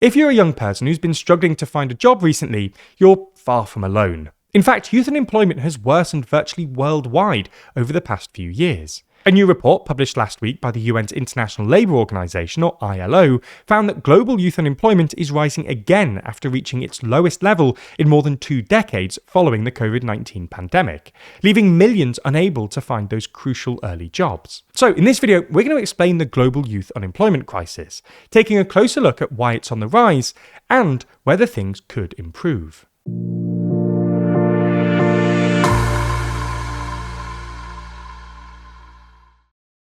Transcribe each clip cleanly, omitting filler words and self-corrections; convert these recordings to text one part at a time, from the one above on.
If you're a young person who's been struggling to find a job recently, you're far from alone. In fact, youth unemployment has worsened virtually worldwide over the past few years. A new report published last week by the UN's International Labour Organization, or ILO, found that global youth unemployment is rising again after reaching its lowest level in more than 2 decades following the COVID-19 pandemic, leaving millions unable to find those crucial early jobs. So in this video, we're going to explain the global youth unemployment crisis, taking a closer look at why it's on the rise and whether things could improve.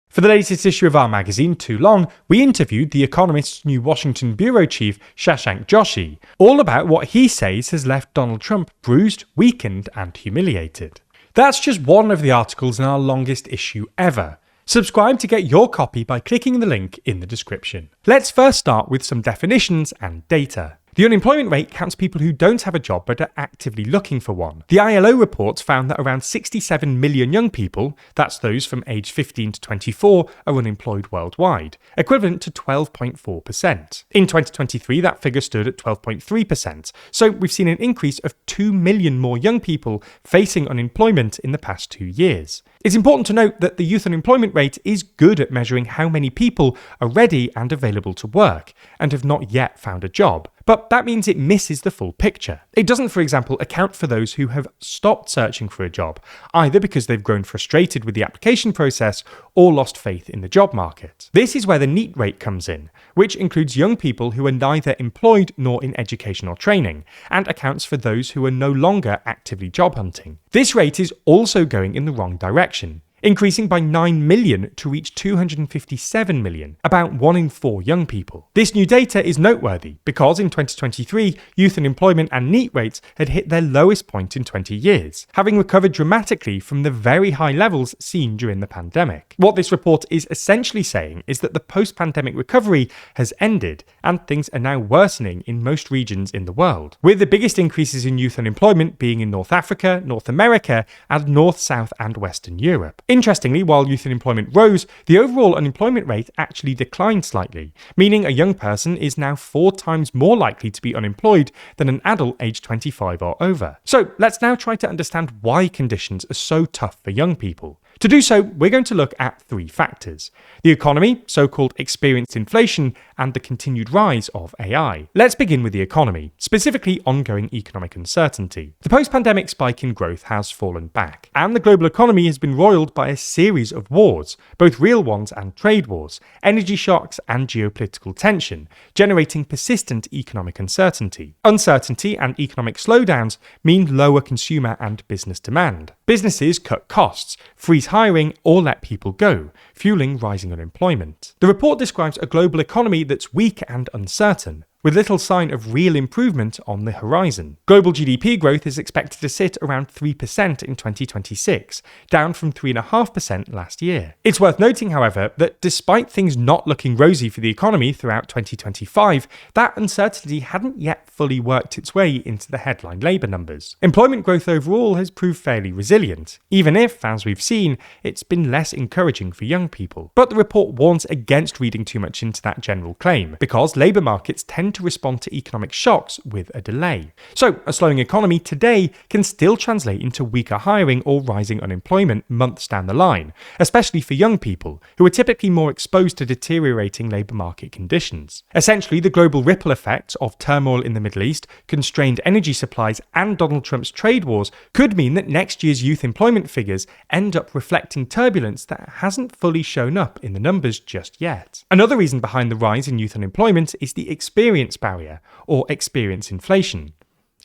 For the latest issue of our magazine, Too Long, we interviewed The Economist's new Washington bureau chief, Shashank Joshi, all about what he says has left Donald Trump bruised, weakened, and humiliated. That's just one of the articles in our longest issue ever. Subscribe to get your copy by clicking the link in the description. Let's first start with some definitions and data. The unemployment rate counts people who don't have a job but are actively looking for one. The ILO reports found that around 67 million young people, that's those from age 15 to 24, are unemployed worldwide, equivalent to 12.4%. In 2023, that figure stood at 12.3%, so we've seen an increase of 2 million more young people facing unemployment in the past 2 years. It's important to note that the youth unemployment rate is good at measuring how many people are ready and available to work and have not yet found a job. But that means it misses the full picture. It doesn't, for example, account for those who have stopped searching for a job, either because they've grown frustrated with the application process or lost faith in the job market. This is where the NEET rate comes in, which includes young people who are neither employed nor in education or training, and accounts for those who are no longer actively job hunting. This rate is also going in the wrong direction, increasing by 9 million to reach 257 million, about 1 in 4 young people. This new data is noteworthy because in 2023, youth unemployment and NEET rates had hit their lowest point in 20 years, having recovered dramatically from the very high levels seen during the pandemic. What this report is essentially saying is that the post-pandemic recovery has ended and things are now worsening in most regions in the world, with the biggest increases in youth unemployment being in North Africa, North America, and North, South, and Western Europe. Interestingly, while youth unemployment rose, the overall unemployment rate actually declined slightly, meaning a young person is now 4 times more likely to be unemployed than an adult aged 25 or over. So let's now try to understand why conditions are so tough for young people. To do so, we're going to look at 3 factors: the economy, so-called experienced inflation, and the continued rise of AI. Let's begin with the economy, specifically ongoing economic uncertainty. The post-pandemic spike in growth has fallen back, and the global economy has been roiled by a series of wars, both real ones and trade wars, energy shocks, and geopolitical tension, generating persistent economic uncertainty. Uncertainty and economic slowdowns mean lower consumer and business demand. Businesses cut costs, freeze hiring, or let people go, fueling rising unemployment. The report describes a global economy that's weak and uncertain, with little sign of real improvement on the horizon. Global GDP growth is expected to sit around 3% in 2026, down from 3.5% last year. It's worth noting, however, that despite things not looking rosy for the economy throughout 2025, that uncertainty hadn't yet fully worked its way into the headline labour numbers. Employment growth overall has proved fairly resilient, even if, as we've seen, it's been less encouraging for young people. But the report warns against reading too much into that general claim, because labour markets tend to respond to economic shocks with a delay. So, a slowing economy today can still translate into weaker hiring or rising unemployment months down the line, especially for young people, who are typically more exposed to deteriorating labour market conditions. Essentially, the global ripple effect of turmoil in the Middle East, constrained energy supplies, and Donald Trump's trade wars could mean that next year's youth employment figures end up reflecting turbulence that hasn't fully shown up in the numbers just yet. Another reason behind the rise in youth unemployment is the experience barrier, or experience inflation.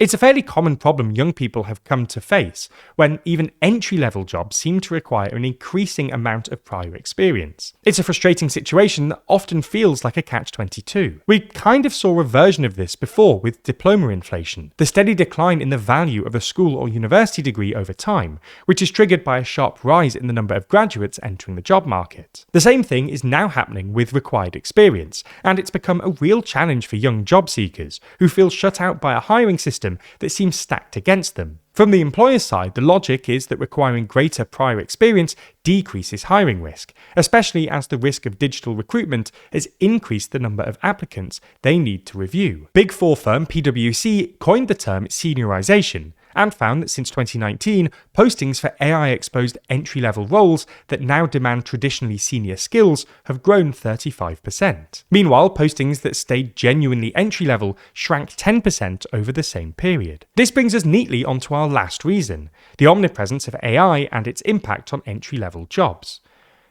It's a fairly common problem young people have come to face when even entry-level jobs seem to require an increasing amount of prior experience. It's a frustrating situation that often feels like a catch-22. We kind of saw a version of this before with diploma inflation, the steady decline in the value of a school or university degree over time, which is triggered by a sharp rise in the number of graduates entering the job market. The same thing is now happening with required experience, and it's become a real challenge for young job seekers who feel shut out by a hiring system system that seems stacked against them. From the employer's side, the logic is that requiring greater prior experience decreases hiring risk, especially as the risk of digital recruitment has increased the number of applicants they need to review. Big Four firm PwC coined the term seniorization and found that since 2019, postings for AI-exposed entry-level roles that now demand traditionally senior skills have grown 35%. Meanwhile, postings that stayed genuinely entry-level shrank 10% over the same period. This brings us neatly onto our last reason, the omnipresence of AI and its impact on entry-level jobs.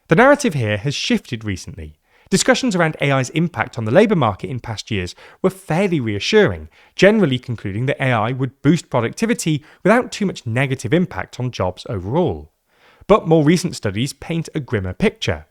The narrative here has shifted recently. Discussions around AI's impact on the labour market in past years were fairly reassuring, generally concluding that AI would boost productivity without too much negative impact on jobs overall. But more recent studies paint a grimmer picture.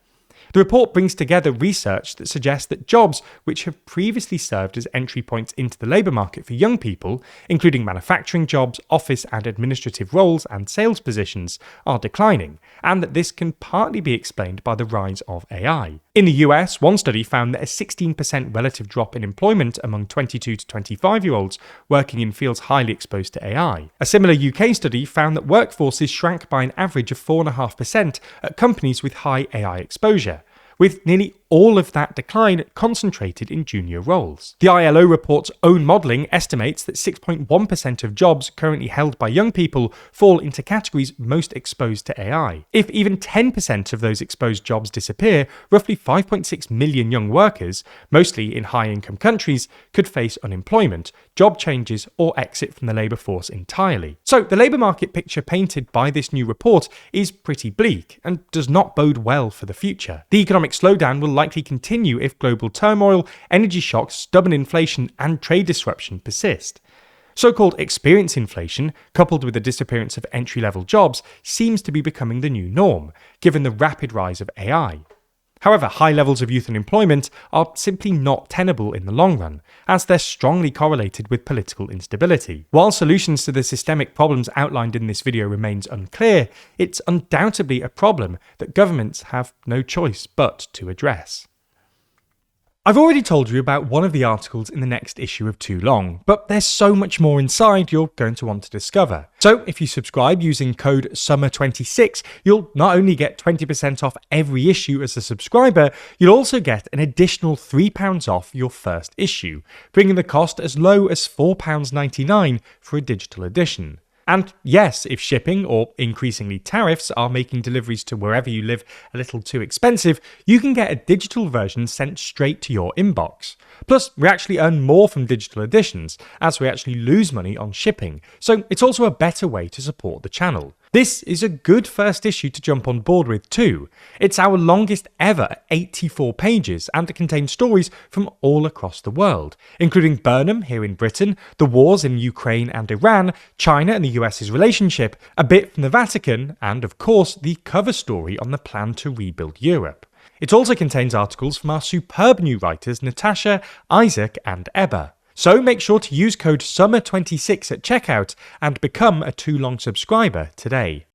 The report brings together research that suggests that jobs which have previously served as entry points into the labour market for young people, including manufacturing jobs, office and administrative roles and sales positions, are declining, and that this can partly be explained by the rise of AI. In the US, one study found that a 16% relative drop in employment among 22 to 25-year-olds working in fields highly exposed to AI. A similar UK study found that workforces shrank by an average of 4.5% at companies with high AI exposure, with nearly all of that decline concentrated in junior roles. The ILO report's own modelling estimates that 6.1% of jobs currently held by young people fall into categories most exposed to AI. If even 10% of those exposed jobs disappear, roughly 5.6 million young workers, mostly in high-income countries, could face unemployment, job changes, or exit from the labour force entirely. So the labour market picture painted by this new report is pretty bleak and does not bode well for the future. The economic slowdown will likely continue if global turmoil, energy shocks, stubborn inflation, and trade disruption persist. So-called experience inflation, coupled with the disappearance of entry-level jobs, seems to be becoming the new norm, given the rapid rise of AI. However, high levels of youth unemployment are simply not tenable in the long run, as they're strongly correlated with political instability. While solutions to the systemic problems outlined in this video remains unclear, it's undoubtedly a problem that governments have no choice but to address. I've already told you about one of the articles in the next issue of Too Long, but there's so much more inside you're going to want to discover. So if you subscribe using code SUMMER26, you'll not only get 20% off every issue as a subscriber, you'll also get an additional £3 off your first issue, bringing the cost as low as £4.99 for a digital edition. And yes, if shipping, or increasingly tariffs, are making deliveries to wherever you live a little too expensive, you can get a digital version sent straight to your inbox. Plus, we actually earn more from digital editions, as we actually lose money on shipping, so it's also a better way to support the channel. This is a good first issue to jump on board with too. It's our longest ever at 84 pages, and it contains stories from all across the world, including Burnham here in Britain, the wars in Ukraine and Iran, China and the US's relationship, a bit from the Vatican, and of course the cover story on the plan to rebuild Europe. It also contains articles from our superb new writers Natasha, Isaac and Ebba. So make sure to use code SUMMER26 at checkout and become a Too Long subscriber today.